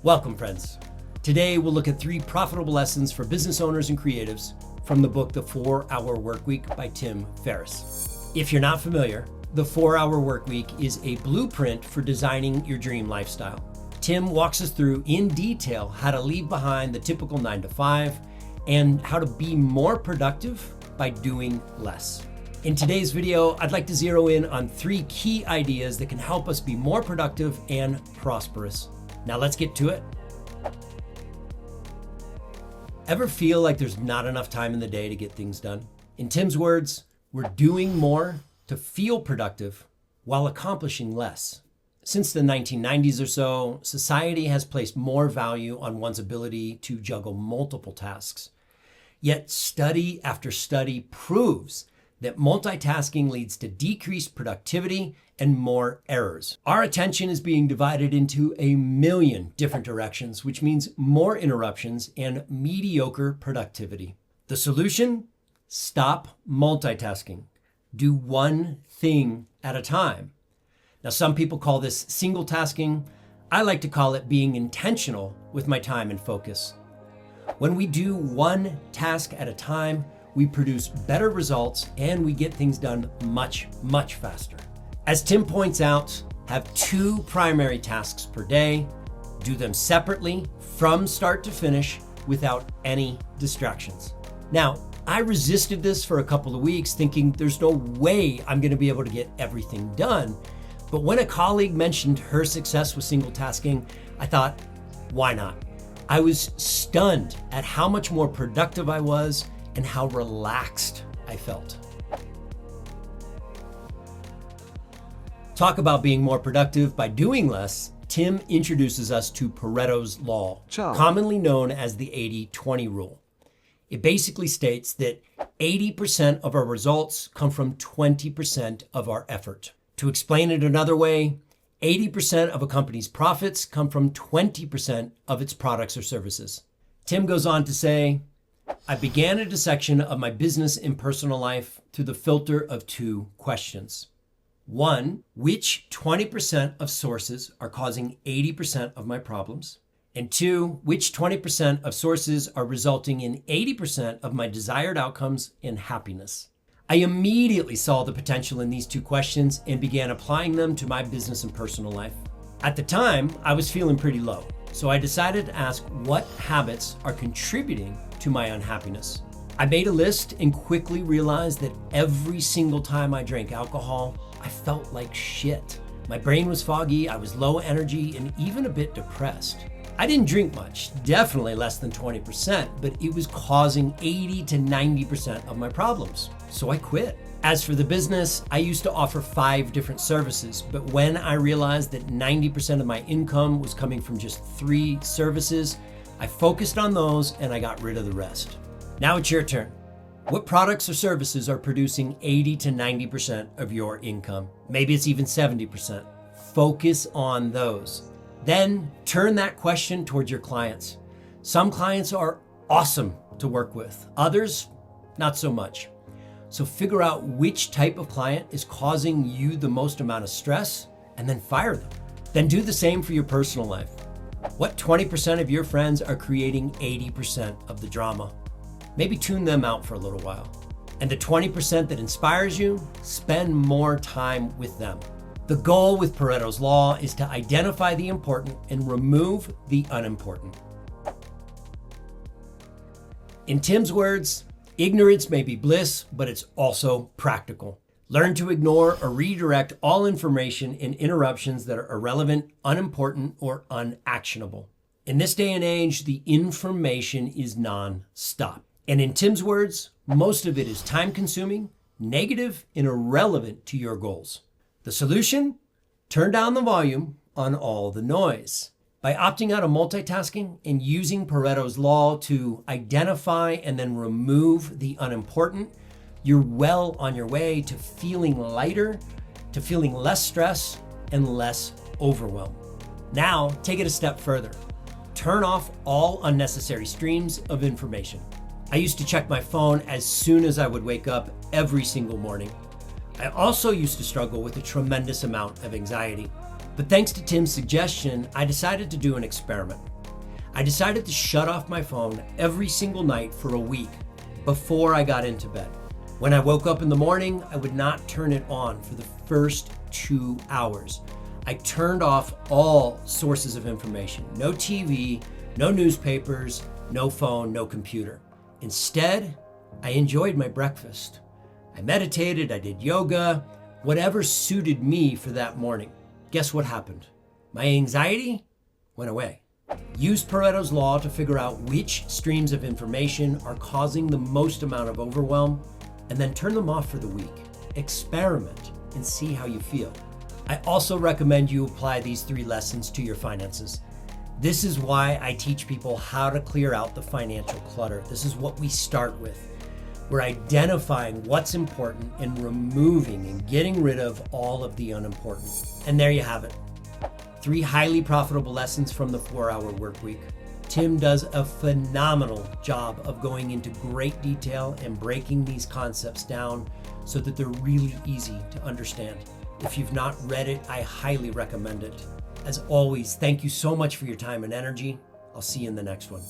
Welcome, friends. Today, we'll look at 3 profitable lessons for business owners and creatives from the book, The 4-Hour Workweek by Tim Ferriss. If you're not familiar, The 4-Hour Workweek is a blueprint for designing your dream lifestyle. Tim walks us through in detail how to leave behind the typical 9 to 5 and how to be more productive by doing less. In today's video, I'd like to zero in on 3 key ideas that can help us be more productive and prosperous. Now let's get to it. Ever feel like there's not enough time in the day to get things done? In Tim's words, we're doing more to feel productive while accomplishing less. Since the 1990s or so, society has placed more value on one's ability to juggle multiple tasks. Yet study after study proves that multitasking leads to decreased productivity and more errors. Our attention is being divided into a million different directions, which means more interruptions and mediocre productivity. The solution? Stop multitasking. Do one thing at a time. Now, some people call this single tasking. I like to call it being intentional with my time and focus. When we do one task at a time, we produce better results and we get things done much faster. As Tim points out, have 2 primary tasks per day. Do them separately from start to finish without any distractions. Now, I resisted this for a couple of weeks thinking there's no way I'm going to be able to get everything done. But when a colleague mentioned her success with single tasking, I thought, why not? I was stunned at how much more productive I was and how relaxed I felt. Talk about being more productive by doing less. Tim introduces us to Pareto's law, commonly known as the 80-20 rule. It basically states that 80% of our results come from 20% of our effort. To explain it another way, 80% of a company's profits come from 20% of its products or services. Tim goes on to say, I began a dissection of my business and personal life through the filter of 2 questions. 1, which 20% of sources are causing 80% of my problems? And 2, which 20% of sources are resulting in 80% of my desired outcomes and happiness? I immediately saw the potential in these 2 questions and began applying them to my business and personal life. At the time, I was feeling pretty low, so I decided to ask what habits are contributing to my unhappiness. I made a list and quickly realized that every single time I drank alcohol, I felt like shit. My brain was foggy, I was low energy, and even a bit depressed. I didn't drink much, definitely less than 20%, but it was causing 80 to 90% of my problems. So I quit. As for the business, I used to offer 5 different services, but when I realized that 90% of my income was coming from just 3 services, I focused on those and I got rid of the rest. Now it's your turn. What products or services are producing 80 to 90% of your income? Maybe it's even 70%. Focus on those. Then turn that question towards your clients. Some clients are awesome to work with, others, not so much. So figure out which type of client is causing you the most amount of stress and then fire them. Then do the same for your personal life. What 20% of your friends are creating 80% of the drama? Maybe tune them out for a little while. And the 20% that inspires you, spend more time with them. The goal with Pareto's law is to identify the important and remove the unimportant. In Tim's words, ignorance may be bliss, but it's also practical. Learn to ignore or redirect all information and interruptions that are irrelevant, unimportant, or unactionable. In this day and age, the information is non-stop. And in Tim's words, most of it is time-consuming, negative, and irrelevant to your goals. The solution? Turn down the volume on all the noise. By opting out of multitasking and using Pareto's law to identify and then remove the unimportant, you're well on your way to feeling lighter, to feeling less stress and less overwhelm. Now, take it a step further. Turn off all unnecessary streams of information. I used to check my phone as soon as I would wake up every single morning. I also used to struggle with a tremendous amount of anxiety. But thanks to Tim's suggestion, I decided to do an experiment. I decided to shut off my phone every single night for a week before I got into bed. When I woke up in the morning, I would not turn it on for the first 2 hours. I turned off all sources of information. No TV, no newspapers, no phone, no computer. Instead, I enjoyed my breakfast. I meditated, I did yoga, whatever suited me for that morning. Guess what happened? My anxiety went away. Use Pareto's law to figure out which streams of information are causing the most amount of overwhelm, and then turn them off for the week. Experiment and see how you feel. I also recommend you apply these 3 lessons to your finances. This is why I teach people how to clear out the financial clutter. This is what we start with. We're identifying what's important and removing and getting rid of all of the unimportant. And there you have it. 3 highly profitable lessons from the 4-Hour Workweek. Tim does a phenomenal job of going into great detail and breaking these concepts down so that they're really easy to understand. If you've not read it, I highly recommend it. As always, thank you so much for your time and energy. I'll see you in the next one.